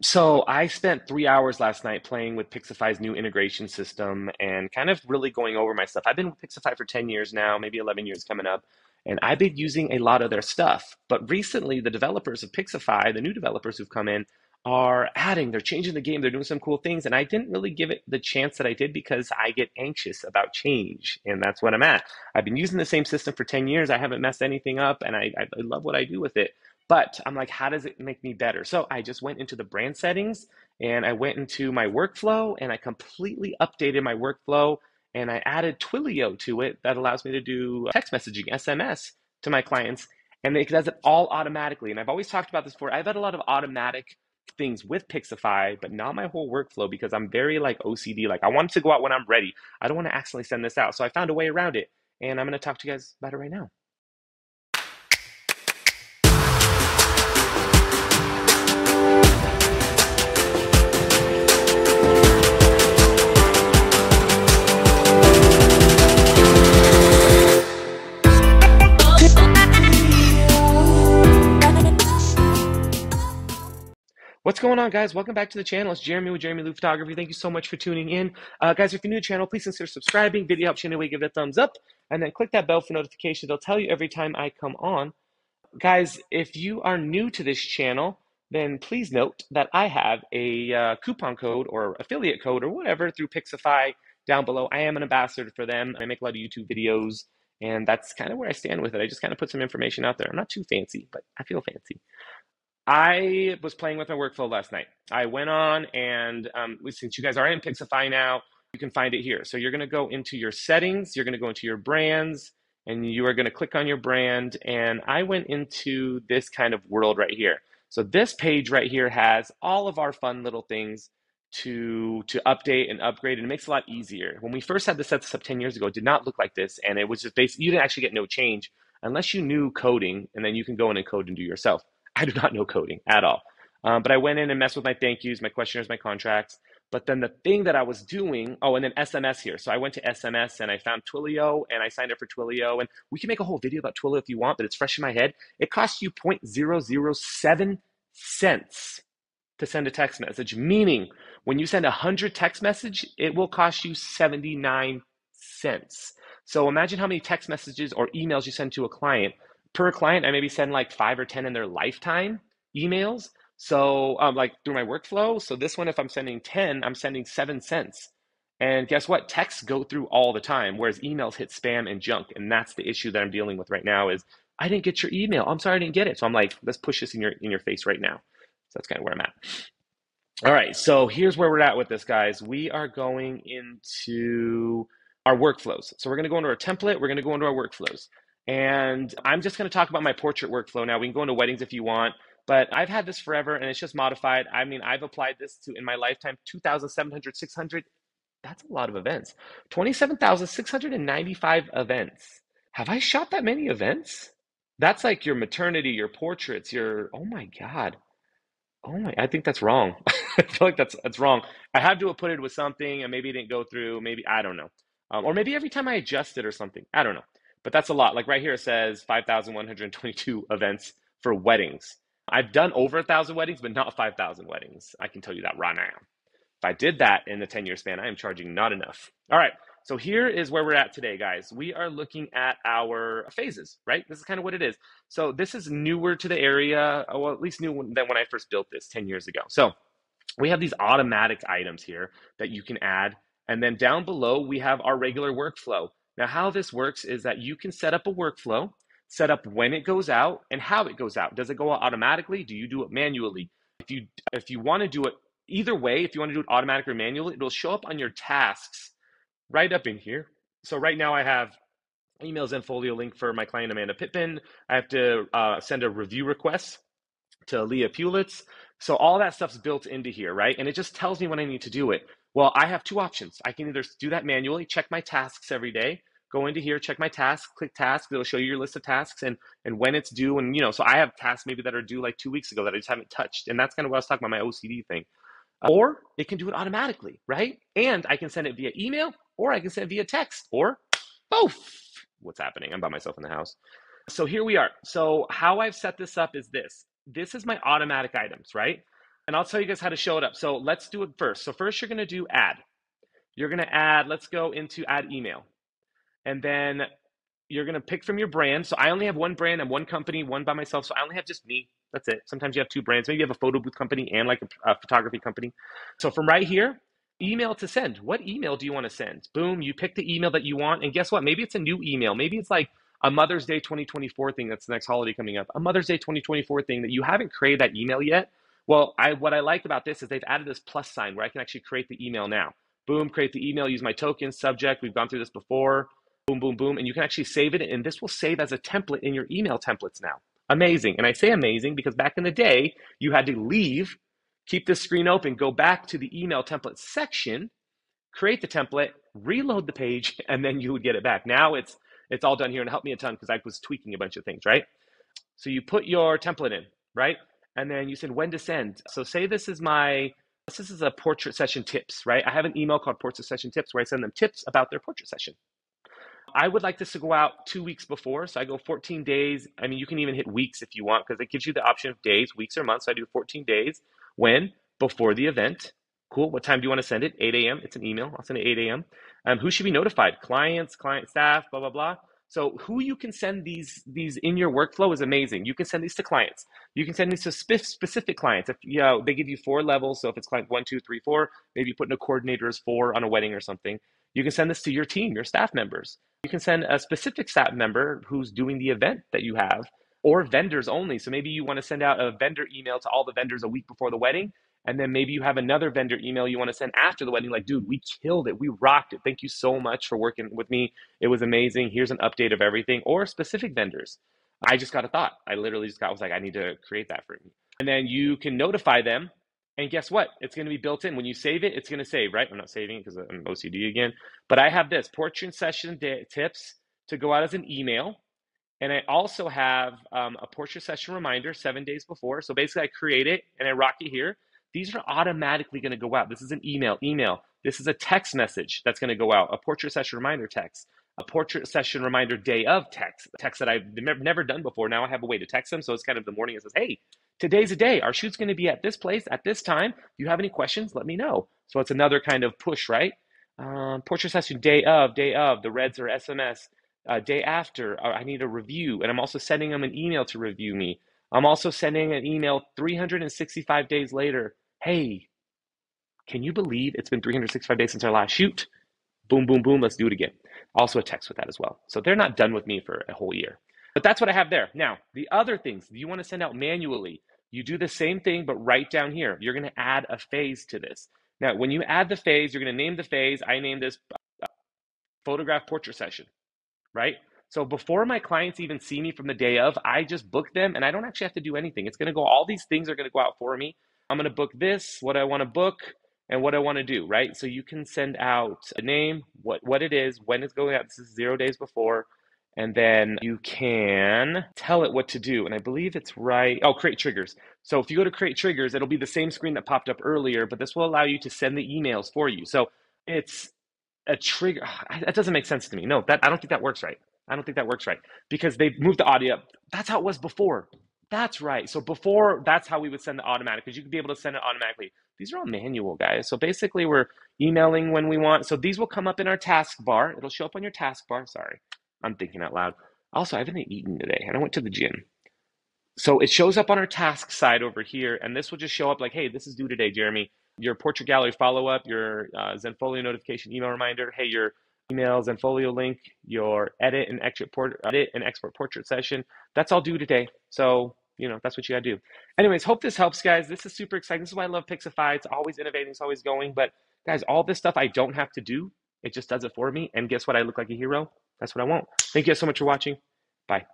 So I spent 3 hours last night playing with PIXIFI's new integration system and kind of really going over my stuff. I've been with PIXIFI for 10 years now, maybe 11 years coming up, and I've been using a lot of their stuff. But recently, the developers of PIXIFI, the new developers who've come in, are adding, they're changing the game, they're doing some cool things, and I didn't really give it the chance that I did because I get anxious about change, and that's what I'm at. I've been using the same system for 10 years, I haven't messed anything up, and I love what I do with it. But I'm like, how does it make me better? So I just went into the brand settings and I went into my workflow and I completely updated my workflow and I added Twilio to it that allows me to do text messaging, SMS to my clients. And it does it all automatically. And I've always talked about this before. I've had a lot of automatic things with Pixify, but not my whole workflow because I'm very like OCD. Like I want it to go out when I'm ready. I don't want to accidentally send this out. So I found a way around it. And I'm going to talk to you guys about it right now. What's going on, guys? Welcome back to the channel. It's Jeremy with Jeremy Lou Photography. Thank you so much for tuning in. Guys, if you're new to the channel, please consider subscribing. Video helps you anyway, give it a thumbs up. And then click that bell for notifications. It'll tell you every time I come on. Guys, if you are new to this channel, then please note that I have a coupon code or affiliate code or whatever through Pixify down below. I am an ambassador for them. I make a lot of YouTube videos, and that's kind of where I stand with it. I just kind of put some information out there. I'm not too fancy, but I feel fancy. I was playing with my workflow last night. I went on and since you guys are in Pixify now, you can find it here. So you're going to go into your settings, you're going to go into your brands, and you are going to click on your brand. And I went into this kind of world right here. So this page right here has all of our fun little things to update and upgrade, and it makes it a lot easier. When we first had this set up 10 years ago, it did not look like this, and it was just basically, you didn't actually get no change unless you knew coding, and then you can go in and code and do yourself. I do not know coding at all. But I went in and messed with my thank yous, my questionnaires, my contracts. But then the thing that I was doing, oh, and then SMS here. So I went to SMS and I found Twilio and I signed up for Twilio. And we can make a whole video about Twilio if you want, but it's fresh in my head. It costs you 0.007 cents to send a text message, meaning when you send 100 text message, it will cost you 79 cents. So imagine how many text messages or emails you send to a client. Per client, I maybe send like 5 or 10 in their lifetime emails. So like through my workflow. So this one, if I'm sending 10, I'm sending 7 cents. And guess what? Texts go through all the time, whereas emails hit spam and junk. And that's the issue that I'm dealing with right now is I didn't get your email. I'm sorry I didn't get it. So I'm like, let's push this in your face right now. So that's kind of where I'm at. All right, so here's where we're at with this, guys. We are going into our workflows. So we're going to go into our template. We're going to go into our workflows. And I'm just going to talk about my portrait workflow now. We can go into weddings if you want, but I've had this forever and it's just modified. I mean, I've applied this to, in my lifetime, 2,700, 600. That's a lot of events. 27,695 events. Have I shot that many events? That's like your maternity, your portraits, your, oh my God. Oh my, I think that's wrong. I feel like that's wrong. I have to have put it with something and maybe it didn't go through. Maybe, I don't know. Or maybe every time I adjust it or something. I don't know. But that's a lot. Like right here, it says 5,122 events for weddings. I've done over 1,000 weddings, but not 5,000 weddings. I can tell you that right now. If I did that in the 10-year span, I am charging not enough. All right. So here is where we're at today, guys. We are looking at our phases, right? This is kind of what it is. So this is newer to the area, well, at least new than when I first built this 10 years ago. So we have these automatic items here that you can add. And then down below, we have our regular workflow. Now, how this works is that you can set up a workflow, set up when it goes out and how it goes out. Does it go out automatically? Do you do it manually? If you want to do it either way, if you want to do it automatically or manually, it'll show up on your tasks right up in here. So right now I have emails and folio link for my client Amanda Pittman. I have to send a review request to Leah Pulitz. So all that stuff's built into here, right? And it just tells me when I need to do it. Well, I have two options. I can either do that manually, check my tasks every day, go into here, check my tasks, click tasks. It'll show you your list of tasks and when it's due. And, you know, so I have tasks maybe that are due like 2 weeks ago that I just haven't touched. And that's kind of what I was talking about, my OCD thing. Or it can do it automatically, right? And I can send it via email or I can send it via text or both. What's happening? I'm by myself in the house. So here we are. So how I've set this up is this. This is my automatic items, right? And I'll tell you guys how to show it up. So let's do it first. So first you're going to do add. You're going to add, let's go into add email. And then you're going to pick from your brand. So I only have one brand and one company, one by myself. So I only have just me. That's it. Sometimes you have two brands. Maybe you have a photo booth company and like a photography company. So from right here, email to send. What email do you want to send? Boom, you pick the email that you want. And guess what? Maybe it's a new email. Maybe it's like a Mother's Day 2024 thing. That's the next holiday coming up. A Mother's Day 2024 thing that you haven't created that email yet. Well, what I like about this is they've added this plus sign where I can actually create the email now. Boom, create the email, use my token, subject. We've gone through this before. Boom, boom, boom. And you can actually save it. And this will save as a template in your email templates now. Amazing. And I say amazing because back in the day, you had to leave, keep this screen open, go back to the email template section, create the template, reload the page, and then you would get it back. Now it's all done here, and it helped me a ton because I was tweaking a bunch of things, right? So you put your template in, right? And then you said when to send. So say this is a portrait session tips, right? I have an email called portrait session tips where I send them tips about their portrait session. I would like this to go out 2 weeks before. So I go 14 days. I mean, you can even hit weeks if you want because it gives you the option of days, weeks, or months. So I do 14 days. When? Before the event. Cool. What time do you want to send it? 8 a.m. It's an email. I'll send it 8 a.m. Who should be notified? Clients, client staff, blah, blah, blah. So who you can send these in your workflow is amazing. You can send these to clients. You can send these to specific clients. If they give you 4 levels, so if it's client 1, 2, 3, 4, maybe you put in a coordinator as 4 on a wedding or something. You can send this to your team, your staff members. You can send a specific staff member who's doing the event that you have, or vendors only. So maybe you want to send out a vendor email to all the vendors a week before the wedding. And then maybe you have another vendor email you want to send after the wedding, like, dude, we killed it. We rocked it. Thank you so much for working with me. It was amazing. Here's an update of everything. Or specific vendors. I just got a thought. I literally just was like, I need to create that for me. And then you can notify them. And guess what? It's going to be built in. When you save it, it's going to save, right? I'm not saving it because I'm OCD again. But I have this portrait session tips to go out as an email. And I also have a portrait session reminder 7 days before. So basically I create it and I rock it here. These are automatically going to go out. This is an email. This is a text message that's going to go out, a portrait session reminder text, a portrait session reminder day of text that I've never done before. Now I have a way to text them. So it's kind of the morning. It says, hey, today's a day. Our shoot's going to be at this place at this time. If you have any questions, let me know. So it's another kind of push, right? Portrait session day of, the reds are SMS. Day after, I need a review. And I'm also sending them an email to review me. I'm also sending an email 365 days later. Hey, can you believe it's been 365 days since our last shoot? Boom, boom, boom, let's do it again. Also a text with that as well. So they're not done with me for a whole year. But that's what I have there. Now, the other things you want to send out manually, you do the same thing, but right down here. You're going to add a phase to this. Now, when you add the phase, you're going to name the phase. I named this photograph portrait session, right? So before my clients even see me from the day of, I just book them and I don't actually have to do anything. It's going to go, all these things are going to go out for me. I'm going to book this, what I want to book, and what I want to do, right? So you can send out a name, what it is, when it's going out. This is 0 days before. And then you can tell it what to do. And I believe it's right. Oh, create triggers. So if you go to create triggers, it'll be the same screen that popped up earlier, but this will allow you to send the emails for you. So it's a trigger. That doesn't make sense to me. No, I don't think that works right. I don't think that works right because they moved the audio up. That's how it was before. That's right. So before, that's how we would send the automatic because you could be able to send it automatically. These are all manual, guys. So basically, we're emailing when we want. So these will come up in our taskbar. It'll show up on your taskbar. Sorry, I'm thinking out loud. Also, I haven't eaten today and I went to the gym. So it shows up on our task side over here. And this will just show up like, hey, this is due today, Jeremy. Your portrait gallery follow-up, your Zenfolio notification email reminder. Hey, your email Zenfolio link, your edit and export portrait session. That's all due today. So, that's what you gotta do. Anyways, hope this helps, guys. This is super exciting. This is why I love PIXIFI. It's always innovating. It's always going. But guys, all this stuff I don't have to do. It just does it for me. And guess what? I look like a hero. That's what I want. Thank you guys so much for watching. Bye.